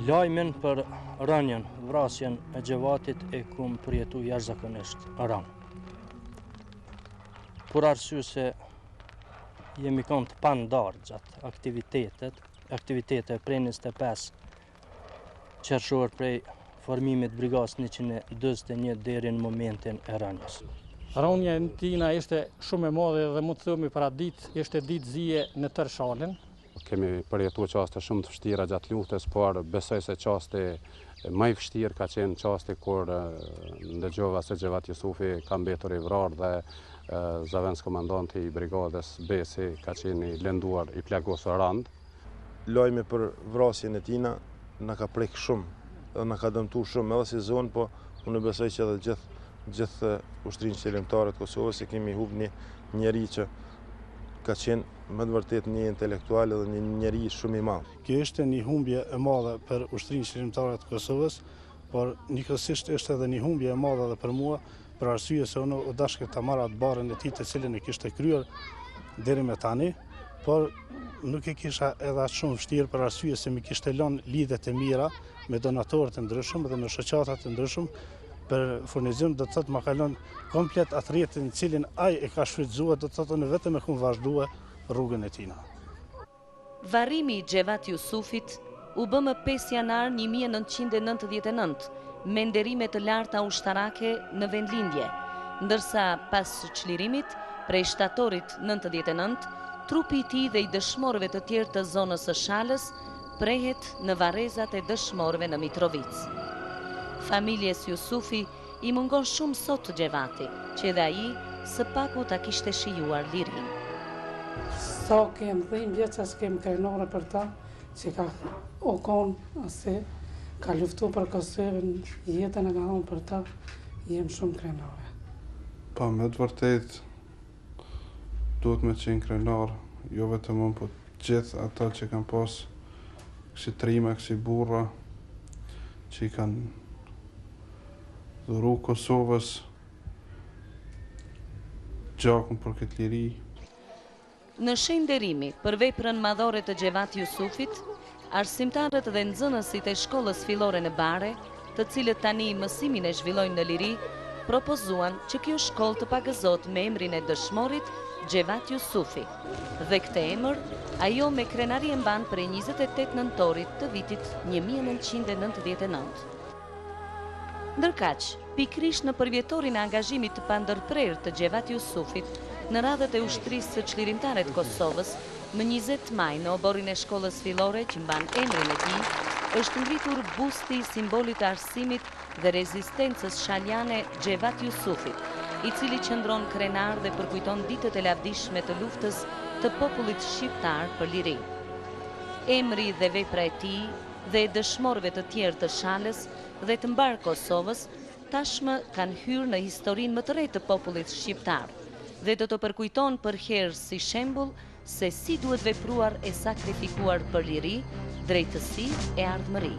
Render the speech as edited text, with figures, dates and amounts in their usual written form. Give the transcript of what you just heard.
Lajmin për rënien, vrasjen e Gjevatit e kum përjetu jashtëzakonisht rënë. Për arsye se jemi kanë të pandarë gjatë aktivitete prej 25 qershor prej formimit brigadës 141 deri në momentin e rënies. Rënia e tina ishte shumë e madhe dhe mund të themi para ditë ishte ditë zije në tërë shalin. Kemi përjetuar qaste shumë të vështira gjatë luftës, por besoj se qasti më i vështirë ka qenë qasti kur ndëgjova se Gjevat Jusufi ka mbetur i vrarë dhe zavendës komandanti i brigadës Besi ka qenë i lënduar i plagosur rand. Lajmi për vrasjen e tina na ka prek shumë dhe na ka dëmtuar shumë edhe si zonë, po unë besoj që edhe gjithë ushtrinë qëllimtare të Kosovës e kemi humbur një njeri që ka qenë më të vërtet një intelektual dhe një njeri shumë i madh. Kjo ishte një humbje e madhe për ushtrinë qëllimtare të Kosovës, por njëkohësisht ishte edhe një humbje e madhe edhe për mua, për arsye se unë u dashkë ta marra atë barën e tij të cilën e kishte kryer deri me tani, por nuk e kisha edhe aq shumë vështirë për arsye se më kishte lënë lidhjet e mira me donatorë të ndryshëm dhe me shoqata të ndryshëm për furnizim, do të thotë ma kalon komplet atë rrjetin cilin ai e ka shfrytzuar, do të thotë në vetëm e kum vazhdua rrugën e tina. Varrimi i Gjevat Jusufit u bë më 5 janar 1999 me nderime të larta ushtarake në vendlindje, ndërsa pas çlirimit prej shtatorit 99, trupi i tij dhe i dëshmorëve të tjerë të zonës së Shalës prehet në varrezat e dëshmorëve në Mitrovic. Familjes Jusufi i mungon shumë sot Gjevati, që edhe ai së paku ta kishte shijuar lirin. Sa kemë dhimë vjeca s'kemë krenore për ta, që ka okon, ose ka luftu për Kosovën, jetën e ka thonë për ta, jem shumë krenore. Pa, me të vërtet, duhet me qenë krenar, jo vetëm unë, po gjithë ata që kanë pas kësi trima, kësi burra, që i kanë dhuru Kosovës gjakun për këtë liri. Në shenjë nderimi për veprën madhore të Gjevat Jusufit, arsimtarët dhe nxënësit e shkollës fillore në Bare, të cilët tani mësimin e zhvillojnë në liri, propozuan që kjo shkollë të pagëzohet me emrin e dëshmorit Gjevat Jusufi. Dhe këtë emër, ajo me krenari e mban prej 28 nëntorit të vitit 1999. Ndërkaq, pikrisht në përvjetorin e angazhimit të pandërprerë të Gjevat Jusufit në radhët e ushtrisë së çlirimtare të Kosovës, më 20 maj në oborin e shkollës fillore që mban emrin e tij, është ngritur busti i simbolit të arsimit dhe rezistencës shaljane Gjevat Jusufit, i cili qëndron krenar dhe përkujton ditët e lavdishme të luftës të popullit shqiptar për liri. Emri dhe vepra e tij dhe e dëshmorëve të tjerë të Shalës dhe të mbar Kosovës tashmë kanë hyrë në historinë më të re të popullit shqiptar dhe do të përkujton për herë si shembull se si duhet vepruar e sakrifikuar për liri, drejtësi e ardhmëri.